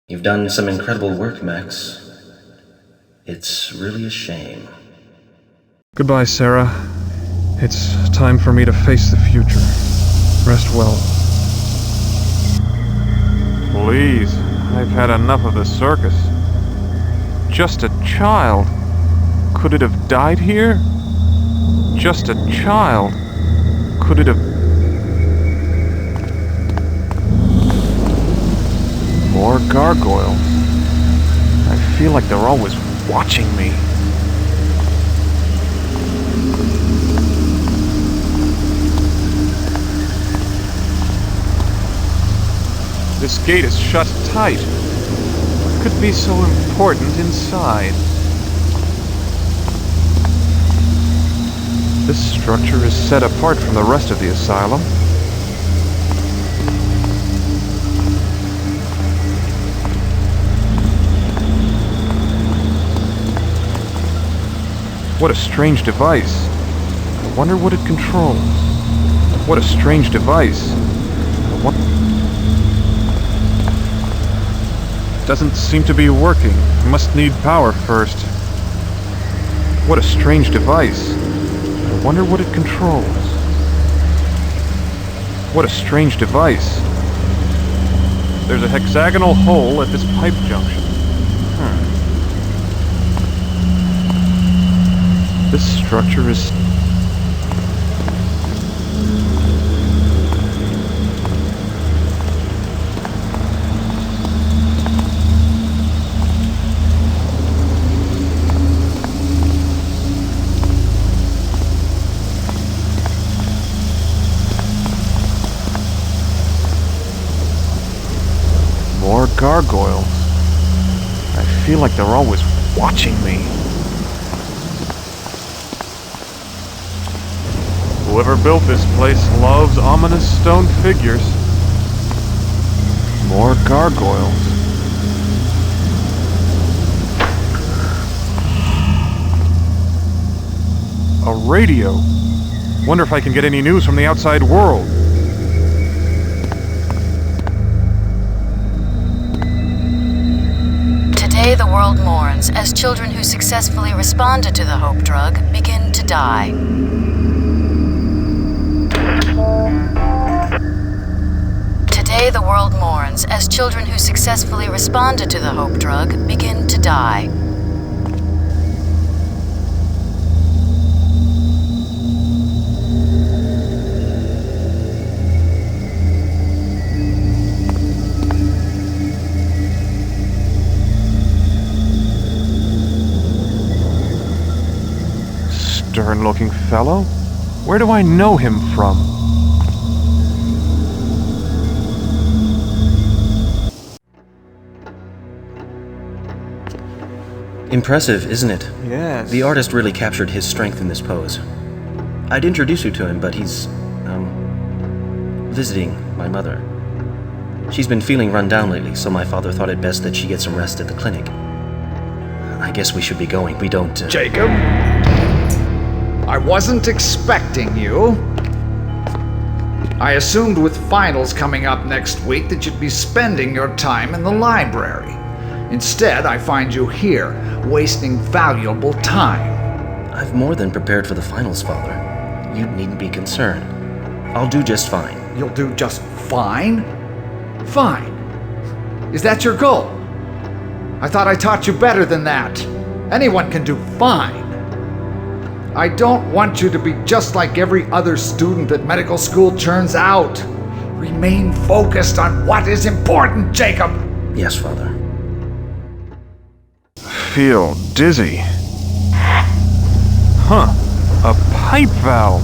You've done some incredible work, Max. It's really a shame. Goodbye, Sarah. It's time for me to face the future. Rest well. Please, I've had enough of the circus. Just a child. Could it have died here? Just a child. Could it have... More gargoyles. I feel like they're always watching me. This gate is shut tight. What could be so important inside? This structure is set apart from the rest of the asylum. What a strange device. I wonder what it controls. What a strange device. What? Doesn't seem to be working. Must need power first. What a strange device. I wonder what it controls. What a strange device. There's a hexagonal hole at this pipe junction. This structure is... More gargoyles. I feel like they're always watching me. Whoever built this place loves ominous stone figures. More gargoyles. A radio. Wonder if I can get any news from the outside world. Today the world mourns as children who successfully responded to the hope drug begin to die. Today the world mourns as children who successfully responded to the hope drug begin to die. Stern-looking fellow? Where do I know him from? Impressive, isn't it? Yes. The artist really captured his strength in this pose. I'd introduce you to him, but he's, visiting my mother. She's been feeling run down lately, so my father thought it best that she get some rest at the clinic. I guess we should be going. We don't, Jacob? I wasn't expecting you. I assumed with finals coming up next week that you'd be spending your time in the library. Instead, I find you here, wasting valuable time. I've more than prepared for the finals, Father. You needn't be concerned. I'll do just fine. You'll do just fine? Fine. Is that your goal? I thought I taught you better than that. Anyone can do fine. I don't want you to be just like every other student that medical school churns out. Remain focused on what is important, Jacob! Yes, Father. Feel dizzy. Huh. A pipe valve.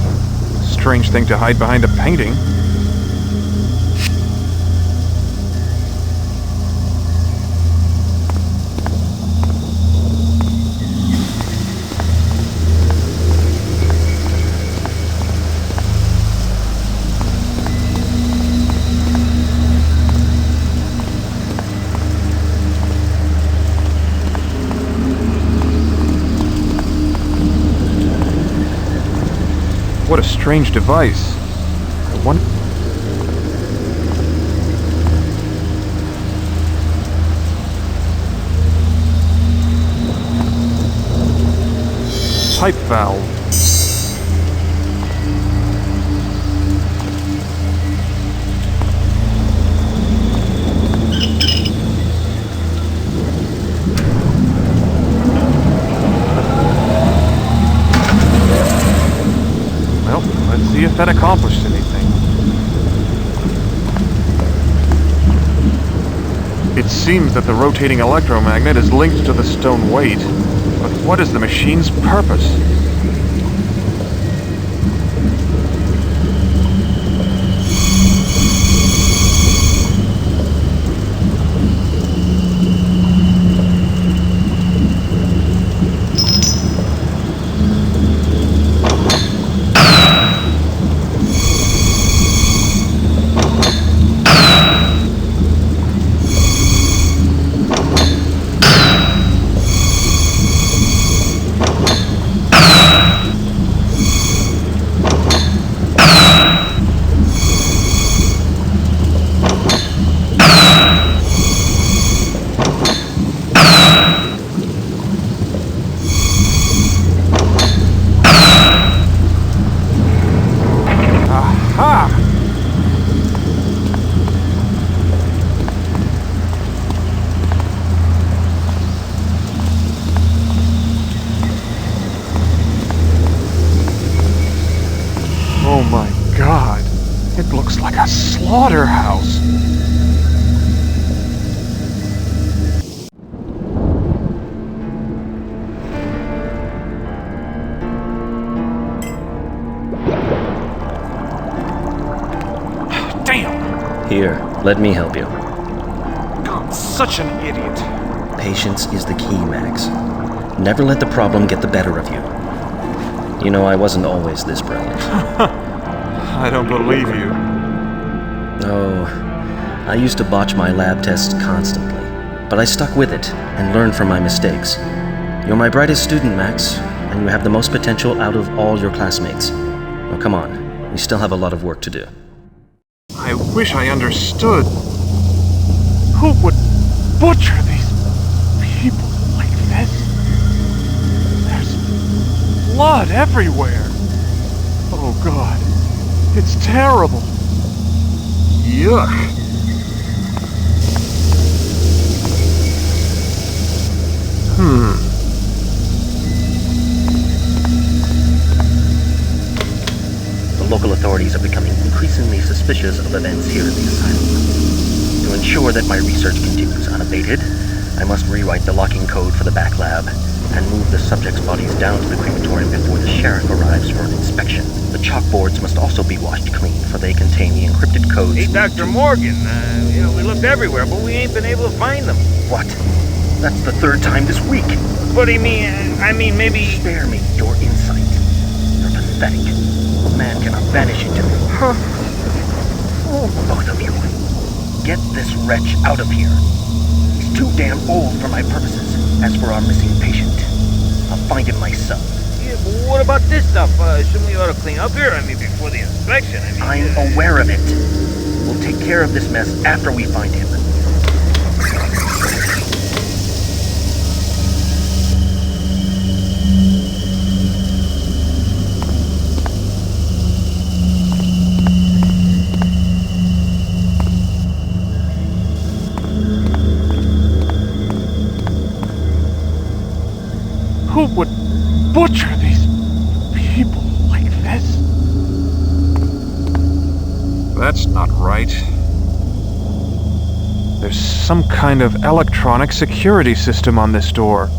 Strange thing to hide behind a painting. What a strange device. I wonder... pipe valve. Well, let's see if that accomplished anything. It seems that the rotating electromagnet is linked to the stone weight, but what is the machine's purpose? Like a slaughterhouse. Damn! Here, let me help you. God, such an idiot. Patience is the key, Max. Never let the problem get the better of you. You know, I wasn't always this brilliant. I don't believe you. Oh, I used to botch my lab tests constantly, but I stuck with it and learned from my mistakes. You're my brightest student, Max, and you have the most potential out of all your classmates. Oh, come on, we still have a lot of work to do. I wish I understood. Who would butcher these people like this? There's blood everywhere. Oh God, it's terrible. Yuck. The local authorities are becoming increasingly suspicious of events here at the asylum. To ensure that my research continues unabated, I must rewrite the locking code for the back lab and move the subjects' bodies down to the crematorium before the sheriff arrives for an inspection. The chalkboards must also be washed clean, for they contain the encrypted codes. Hey, Dr. Morgan, we looked everywhere, but we ain't been able to find them. What? That's the third time this week. What do you mean? I mean, maybe... Spare me your insight. You're pathetic. A man cannot vanish into... Both of you. Get this wretch out of here. He's too damn old for my purposes. As for our missing patient, I'll find him myself. Yeah, but what about this stuff? Shouldn't we ought to clean up here? I mean, before the inspection, I'm aware of it. We'll take care of this mess after we find him. Who would butcher these people like this? That's not right. There's some kind of electronic security system on this door.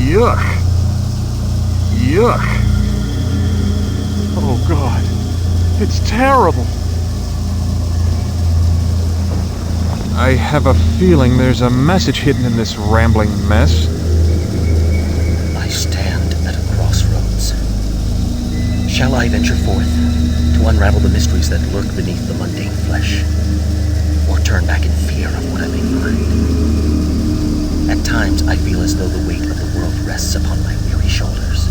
Yuck. Yuck. Oh God, it's terrible. I have a feeling there's a message hidden in this rambling mess. I stand at a crossroads. Shall I venture forth to unravel the mysteries that lurk beneath the mundane flesh, or turn back in fear of what I may find? At times I feel as though the weight of the world rests upon my weary shoulders,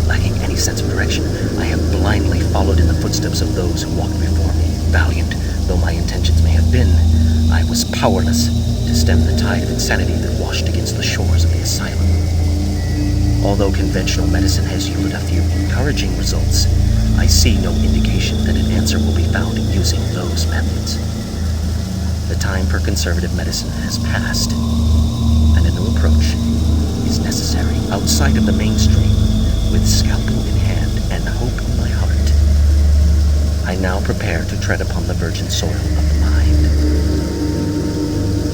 lacking any any sense of direction. I have blindly followed in the footsteps of those who walked before me. Valiant though my intentions may have been, I was powerless to stem the tide of insanity that washed against the shores of the asylum. Although conventional medicine has yielded a few encouraging results, I see no indication that an answer will be found using those methods. The time for conservative medicine has passed, and a new approach is necessary outside of the mainstream, with scalpel in hand and hope in my heart. I now prepare to tread upon the virgin soil of the mind.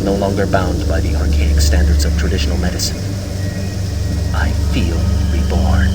No longer bound by the archaic standards of traditional medicine, I feel reborn.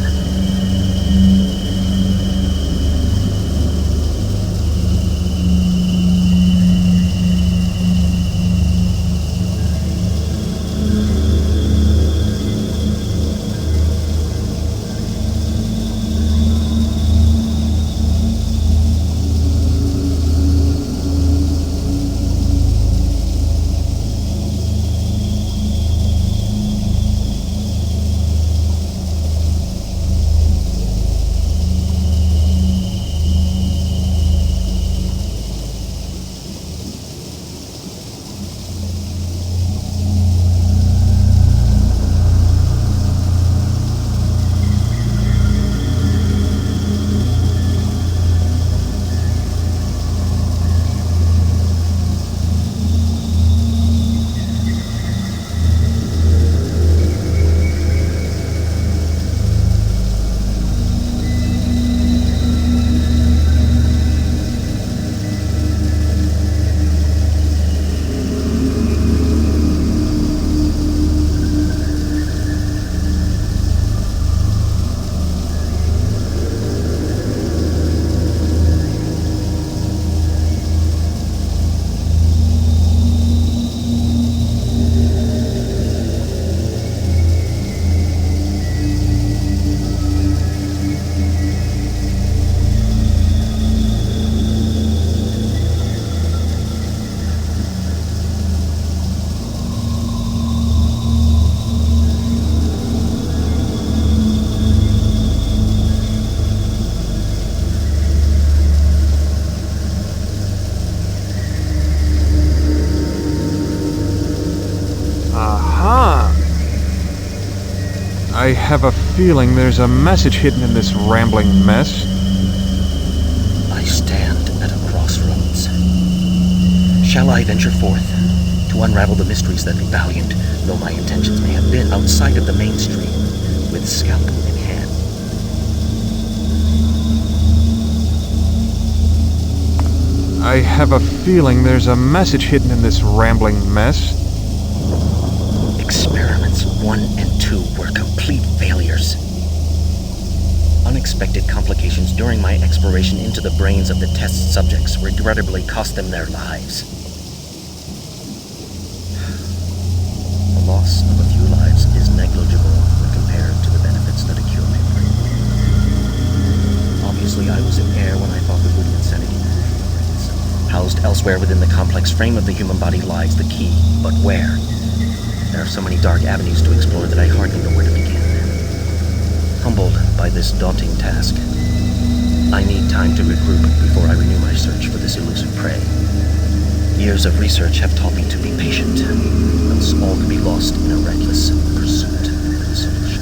I have a feeling there's a message hidden in this rambling mess. I stand at a crossroads. Shall I venture forth to unravel the mysteries that, valiant though my intentions may have been, outside of the mainstream, with scalpel in hand? I have a feeling there's a message hidden in this rambling mess. Experiments 1 and 2 were complete failures. Unexpected complications during my exploration into the brains of the test subjects regrettably cost them their lives. The loss of a few lives is negligible when compared to the benefits that a cure may bring. Obviously, I was in error when I thought the good insanity itself. Housed elsewhere within the complex frame of the human body lies the key, but where? There are so many dark avenues to explore that I hardly know where to begin. Humbled by this daunting task, I need time to regroup before I renew my search for this elusive prey. Years of research have taught me to be patient, else all could be lost in a reckless pursuit of a solution.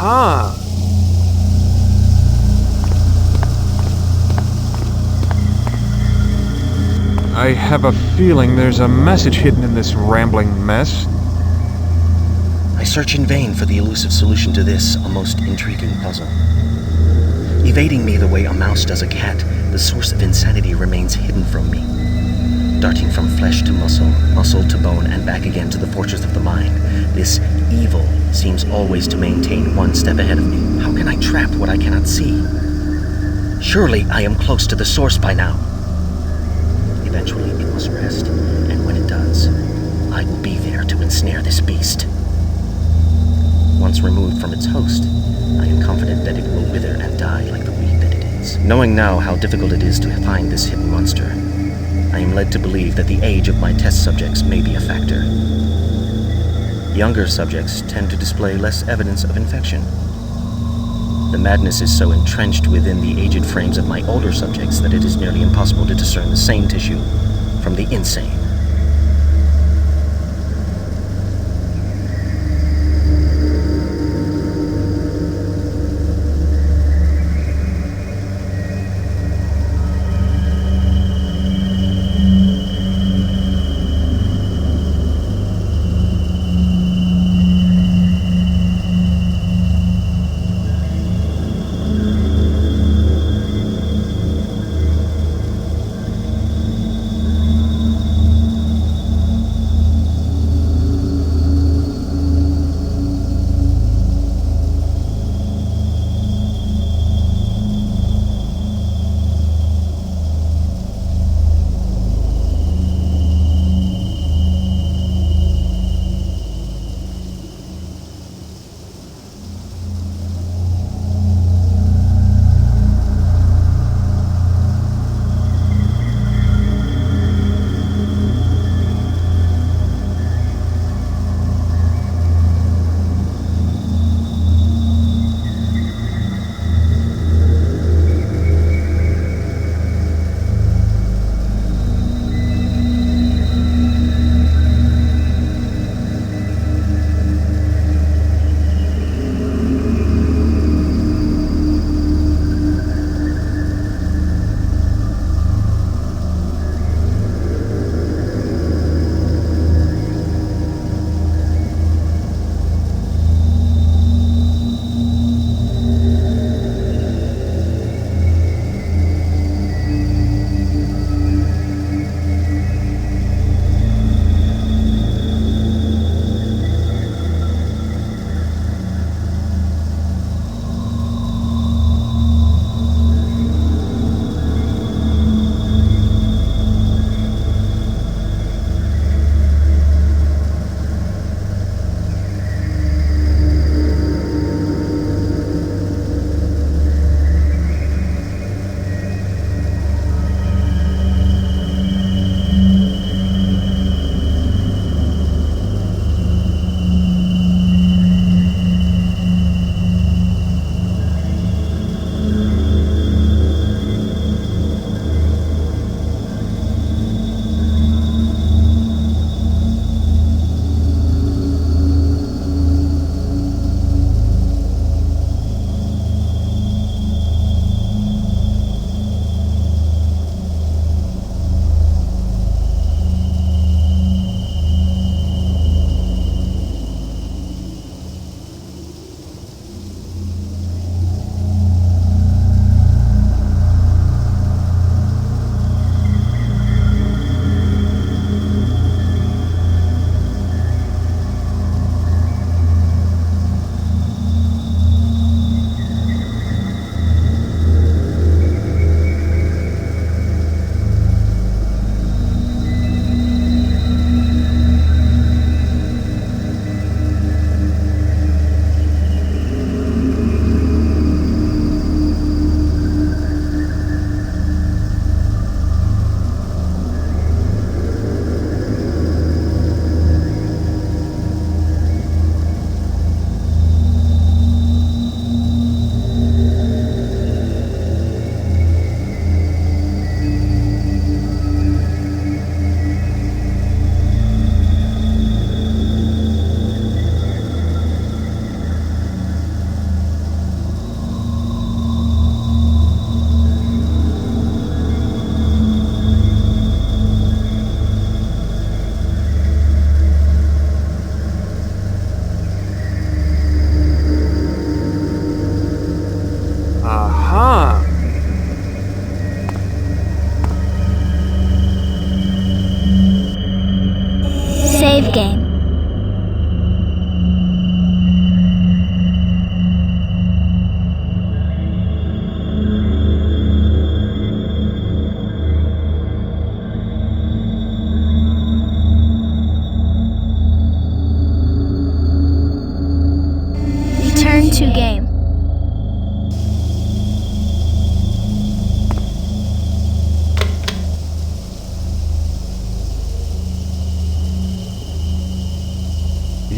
Aha! I have a feeling there's a message hidden in this rambling mess. I search in vain for the elusive solution to this, a most intriguing puzzle. Evading me the way a mouse does a cat, the source of insanity remains hidden from me. Darting from flesh to muscle, muscle to bone, and back again to the fortress of the mind, this evil seems always to maintain one step ahead of me. How can I trap what I cannot see? Surely I am close to the source by now. Eventually it must rest, and when it does, I will be there to ensnare this beast. Once removed from its host, I am confident that it will wither and die like the weed that it is. Knowing now how difficult it is to find this hidden monster, I am led to believe that the age of my test subjects may be a factor. Younger subjects tend to display less evidence of infection. The madness is so entrenched within the aged frames of my older subjects that it is nearly impossible to discern the sane tissue from the insane.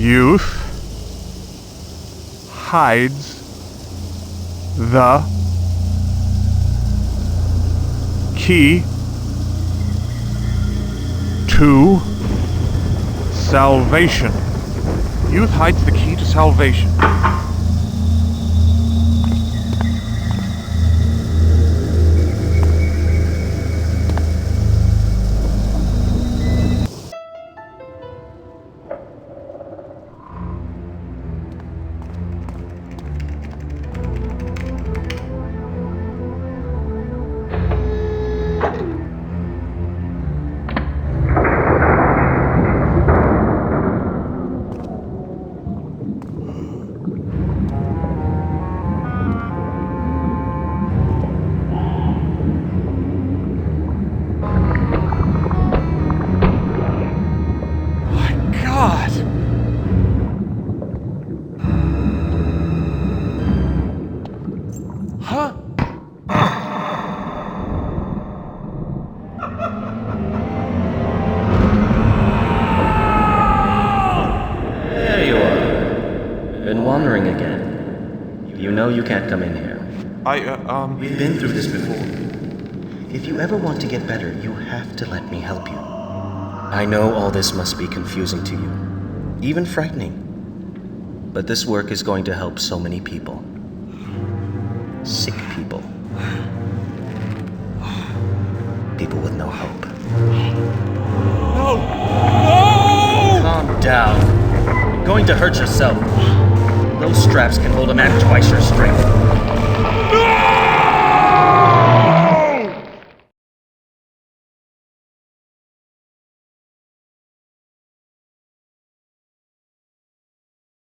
Youth hides the key to salvation. Youth hides the key to salvation. Wandering again. You know you can't come in here. We've been through this before. If you ever want to get better, you have to let me help you. I know all this must be confusing to you, even frightening. But this work is going to help so many people. Sick people. People with no hope. No! Calm down. You're going to hurt yourself. Those straps can hold a man twice your strength.